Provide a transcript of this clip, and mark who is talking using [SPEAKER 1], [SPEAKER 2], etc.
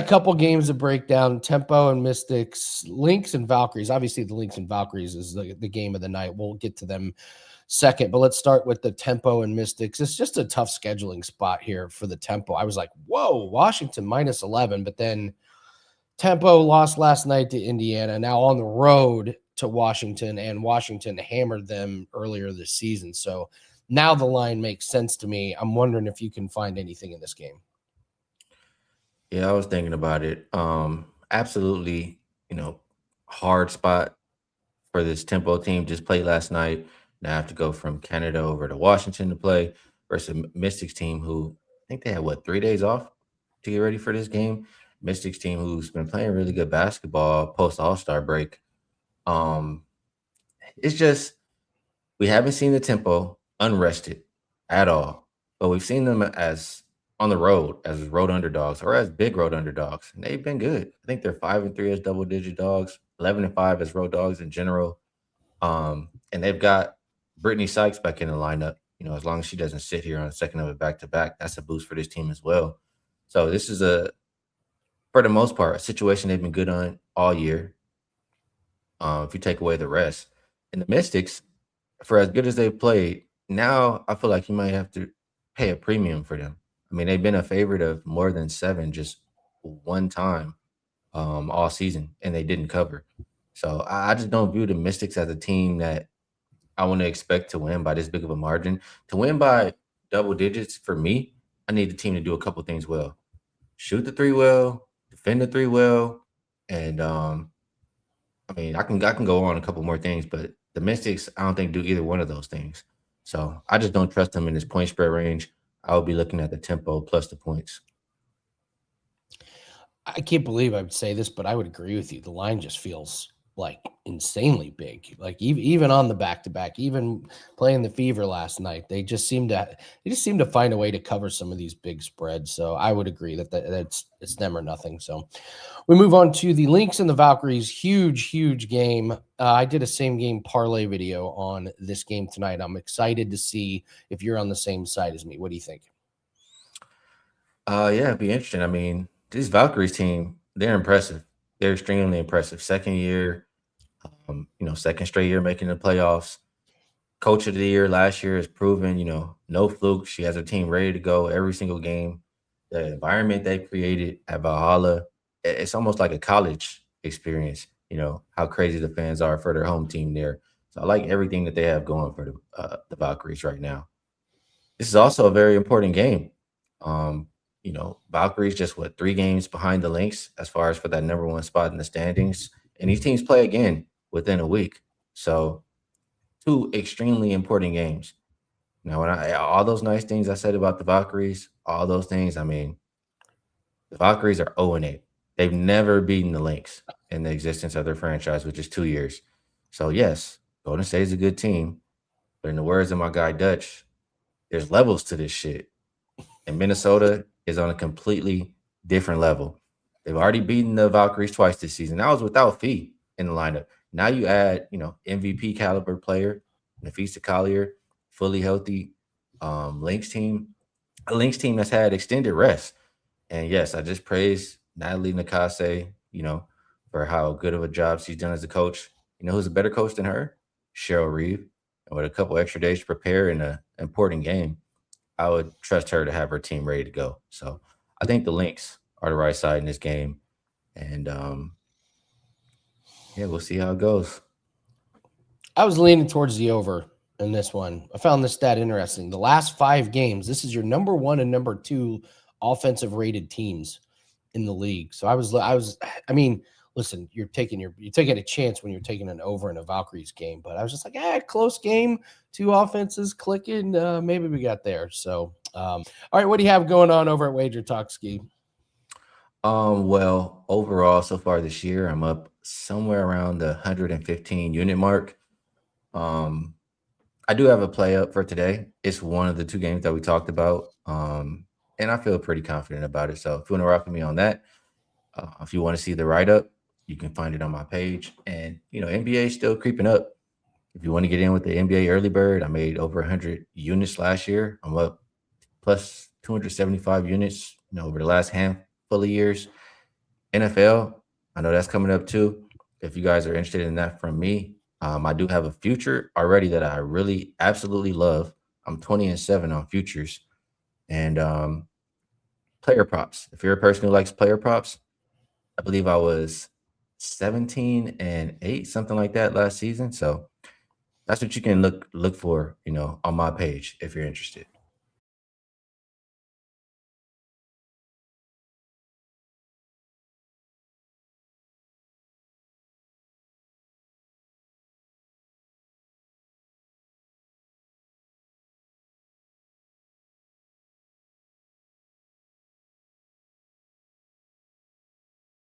[SPEAKER 1] couple games to break down. Tempo and Mystics, Lynx and Valkyries. Obviously, the Lynx and Valkyries is the game of the night. We'll get to them second, but let's start with the Tempo and Mystics. It's just a tough scheduling spot here for the Tempo. I was like, whoa, Washington minus 11, but then Tempo lost last night to Indiana, now on the road to Washington, and Washington hammered them earlier this season. So now the line makes sense to me. I'm wondering if you can find anything in this game.
[SPEAKER 2] Yeah, I was thinking about it. Absolutely, hard spot for this Tempo team. Just played last night. Now I have to go from Canada over to Washington to play versus Mystics team, who I think they had 3 days off to get ready for this game. Mystics team who's been playing really good basketball post All-Star break. Um, it's just we haven't seen the Tempo unrested at all, but we've seen them as on the road as road underdogs or as big road underdogs, and they've been good. I think they're 5-3 as double-digit dogs, 11-5 as road dogs in general. And they've got Brittany Sykes back in the lineup. As long as she doesn't sit here on a second of it back to back, that's a boost for this team as well. So this is for the most part, a situation they've been good on all year. If you take away the rest, and the Mystics, for as good as they've played, now I feel like you might have to pay a premium for them. I mean, they've been a favorite of more than 7 just one time all season, and they didn't cover. So I just don't view the Mystics as a team that I want to expect to win by this big of a margin. To win by double digits, for me, I need the team to do a couple things well: shoot the three well, defend the three well, and I mean, I can go on a couple more things, but the Mystics, I don't think do either one of those things. So I just don't trust them in this point spread range. I would be looking at the Tempo plus the points.
[SPEAKER 1] I can't believe I would say this, but I would agree with you. The line just feels like insanely big. Like even on the back-to-back, even playing the Fever last night, they just seem to find a way to cover some of these big spreads. So I would agree that it's them or nothing. So we move on to the Lynx and the Valkyries. Huge game. I did a same game parlay video on this game tonight. I'm excited to see if you're on the same side as me. What do you think?
[SPEAKER 2] Yeah, it'd be interesting. I mean, this Valkyries team, they're impressive. They're extremely impressive. Second year, second straight year making the playoffs. Coach of the year last year has proven, no fluke. She has her team ready to go every single game. The environment they created at Valhalla, it's almost like a college experience, how crazy the fans are for their home team there. So I like everything that they have going for the Valkyries right now. This is also a very important game. Um, Valkyries just 3 games behind the Lynx as far as for that number one spot in the standings. And these teams play again within a week. So 2 extremely important games. Now, when all those nice things I said about the Valkyries, all those things, I mean, the Valkyries are 0-8. They've never beaten the Lynx in the existence of their franchise, which is 2 years. So yes, Golden State is a good team. But in the words of my guy Dutch, there's levels to this shit. And Minnesota is on a completely different level. They've already beaten the Valkyries twice this season. That was without Fee in the lineup. Now you add, MVP caliber player, Nafisa Collier, fully healthy Lynx team, a Lynx team that's had extended rest. And yes, I just praise Natalie Nakase, for how good of a job she's done as a coach. You know who's a better coach than her? Cheryl Reeve. And with a couple extra days to prepare in an important game, I would trust her to have her team ready to go. So I think the Lynx are the right side in this game. And yeah, we'll see how it goes.
[SPEAKER 1] I was leaning towards the over in this one. I found this stat interesting. The last 5 games, this is your number 1 and number 2 offensive rated teams in the league. So I mean, listen, you're taking a chance when you're taking an over in a Valkyries game, but I was just like, close game, 2 offenses clicking. Maybe we got there. So, all right, what do you have going on over at WagerTalk, Skee?
[SPEAKER 2] Well, overall, so far this year, I'm up somewhere around the 115 unit mark. I do have a play up for today. It's one of the 2 games that we talked about. And I feel pretty confident about it. So if you want to rock with me on that, if you want to see the write-up, you can find it on my page. And, NBA is still creeping up. If you want to get in with the NBA early bird, I made over 100 units last year. I'm up plus 275 units, over the last handful of years. NFL, I know that's coming up too. If you guys are interested in that from me, I do have a future already that I really absolutely love. I'm 20-7 on futures. And player props. If you're a person who likes player props, I believe I was 17-8, something like that last season. So that's what you can look for, on my page if you're interested.